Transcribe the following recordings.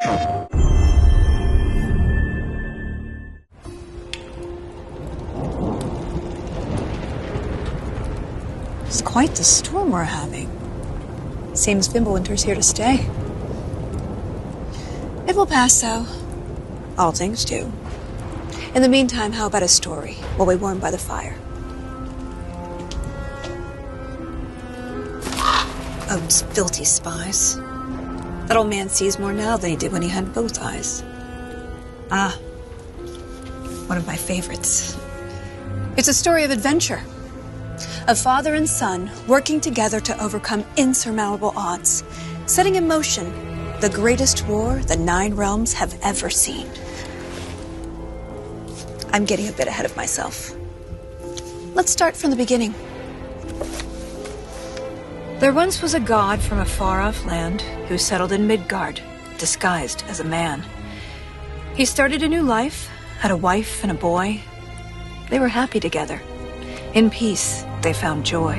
It's quite the storm we're having. Seems Fimbulwinter's here to stay. It will pass, though. All things do. In the meantime, how about a story while we warm by the fire? Those filthy spies. That old man sees more now than he did when he had both eyes. Ah, one of my favorites. It's a story of adventure. A father and son working together to overcome insurmountable odds, setting in motion the greatest war the 9 realms have ever seen. I'm getting a bit ahead of myself. Let's start from the beginning. There once was a god from a far-off land who settled in Midgard, disguised as a man. He started a new life, had a wife and a boy. They were happy together. In peace, they found joy.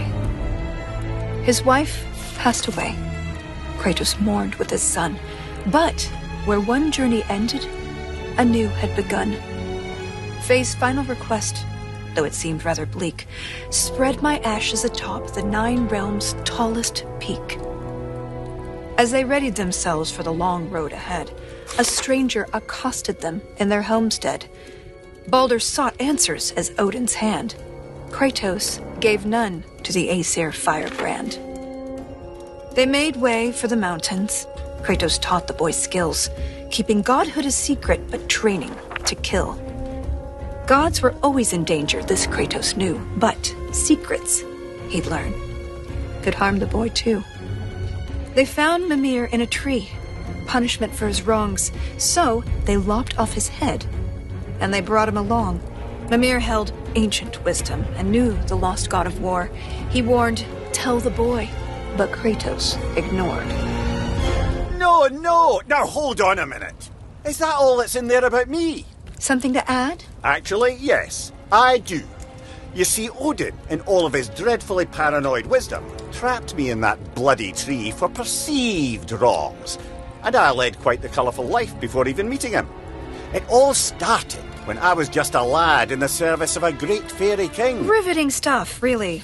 His wife passed away. Kratos mourned with his son. But where one journey ended, a new had begun. Faye's final request, though it seemed rather bleak, spread my ashes atop the 9 realms' tallest peak. As they readied themselves for the long road ahead, a stranger accosted them in their homestead. Baldur sought answers as Odin's hand. Kratos gave none to the Aesir firebrand. They made way for the mountains. Kratos taught the boy skills, keeping godhood a secret but training to kill. Gods were always in danger, this Kratos knew, but secrets, he'd learn, could harm the boy too. They found Mimir in a tree, punishment for his wrongs, so they lopped off his head, and they brought him along. Mimir held ancient wisdom and knew the lost god of war. He warned, tell the boy, but Kratos ignored. No, now hold on a minute. Is that all that's in there about me? Something to add? Actually, yes, I do. You see, Odin, in all of his dreadfully paranoid wisdom, trapped me in that bloody tree for perceived wrongs, and I led quite the colourful life before even meeting him. It all started when I was just a lad in the service of a great fairy king. Riveting stuff, really.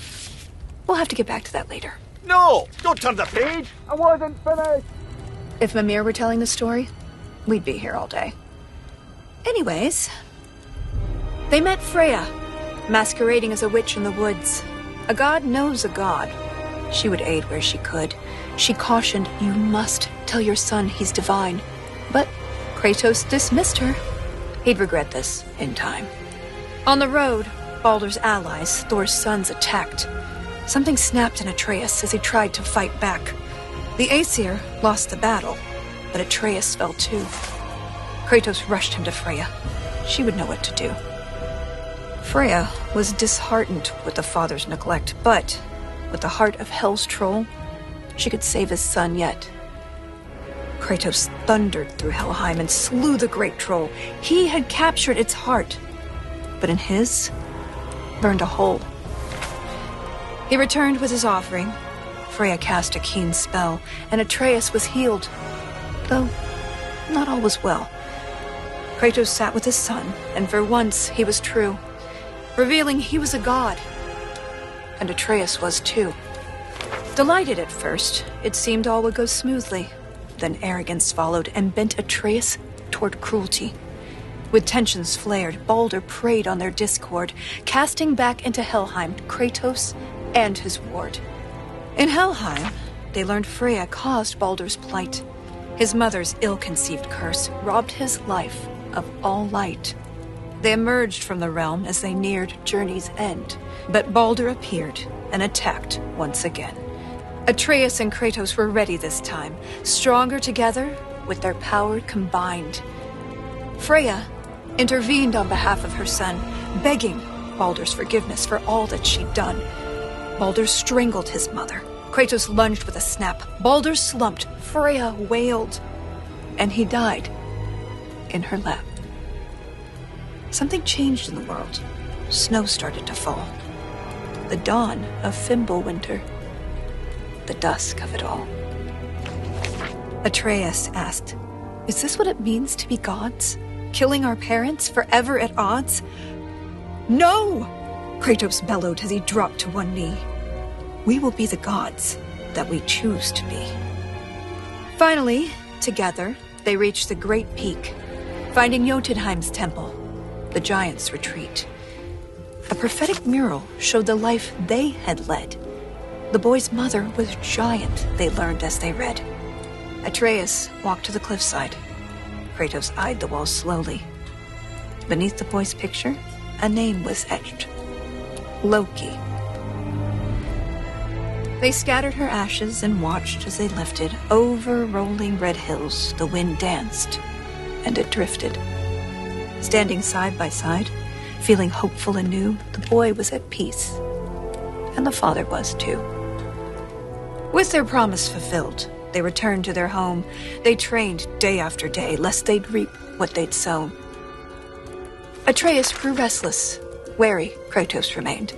We'll have to get back to that later. No, don't turn the page. I wasn't finished. If Mimir were telling the story, we'd be here all day. Anyways, they met Freya, masquerading as a witch in the woods. A god knows a god. She would aid where she could. She cautioned, you must tell your son he's divine. But Kratos dismissed her. He'd regret this in time. On the road, Baldur's allies, Thor's sons, attacked. Something snapped in Atreus as he tried to fight back. The Aesir lost the battle, but Atreus fell too. Kratos rushed him to Freya. She would know what to do. Freya was disheartened with the father's neglect, but with the heart of Hell's troll, she could save his son yet. Kratos thundered through Helheim and slew the great troll. He had captured its heart, but in his burned a hole. He returned with his offering. Freya cast a keen spell, and Atreus was healed, though not all was well. Kratos sat with his son, and for once he was true, revealing he was a god, and Atreus was too. Delighted at first, it seemed all would go smoothly. Then arrogance followed and bent Atreus toward cruelty. With tensions flared, Baldur preyed on their discord, casting back into Helheim Kratos and his ward. In Helheim, they learned Freya caused Baldur's plight. His mother's ill-conceived curse robbed his life of all light. They emerged from the realm as they neared journey's end, but Baldur appeared and attacked once again. Atreus and Kratos were ready this time, stronger together with their power combined. Freya intervened on behalf of her son, begging Baldur's forgiveness for all that she'd done. Baldur strangled his mother. Kratos lunged with a snap. Baldur slumped. Freya wailed. And he died in her lap. Something changed in the world. Snow started to fall. The dawn of Fimbulwinter. The dusk of it all. Atreus asked, Is this what it means to be gods? Killing our parents forever at odds? No! Kratos bellowed as he dropped to one knee. We will be the gods that we choose to be. Finally, together, they reached the Great Peak, finding Jotunheim's temple, the giants' retreat. A prophetic mural showed the life they had led. The boy's mother was giant, they learned as they read. Atreus walked to the cliffside. Kratos eyed the wall slowly. Beneath the boy's picture, a name was etched. Loki. They scattered her ashes and watched as they lifted. Over rolling red hills, the wind danced, and it drifted. Standing side by side, feeling hopeful and new, the boy was at peace. And the father was too. With their promise fulfilled, they returned to their home. They trained day after day, lest they'd reap what they'd sown. Atreus grew restless. Wary, Kratos remained.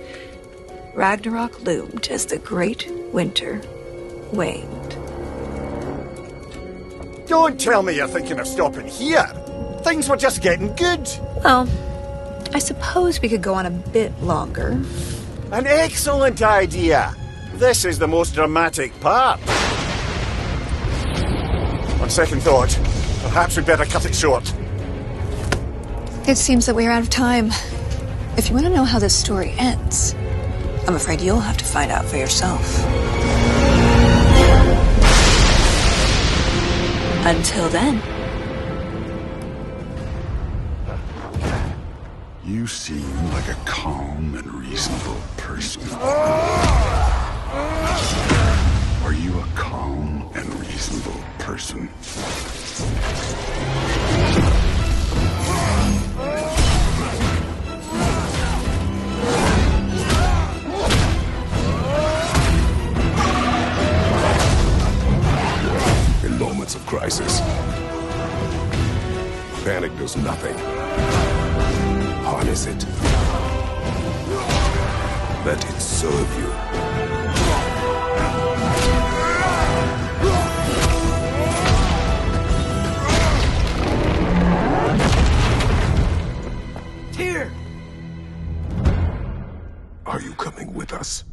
Ragnarok loomed as the great winter waned. Don't tell me you're thinking of stopping here. Things were just getting good. Well, I suppose we could go on a bit longer. An excellent idea. This is the most dramatic part. On second thought, perhaps we'd better cut it short. It seems that we're out of time. If you want to know how this story ends, I'm afraid you'll have to find out for yourself. Until then. You seem like a calm and reasonable person. Are you a calm and reasonable person? In moments of crisis, panic does nothing. Harness it. Let it serve you. Here! Are you coming with us?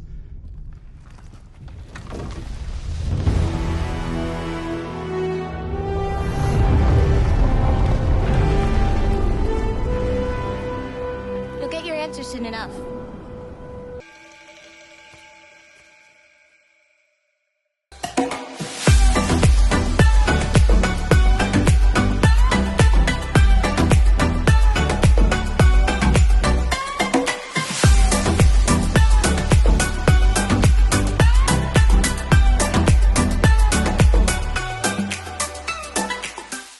You'll get your answer soon enough.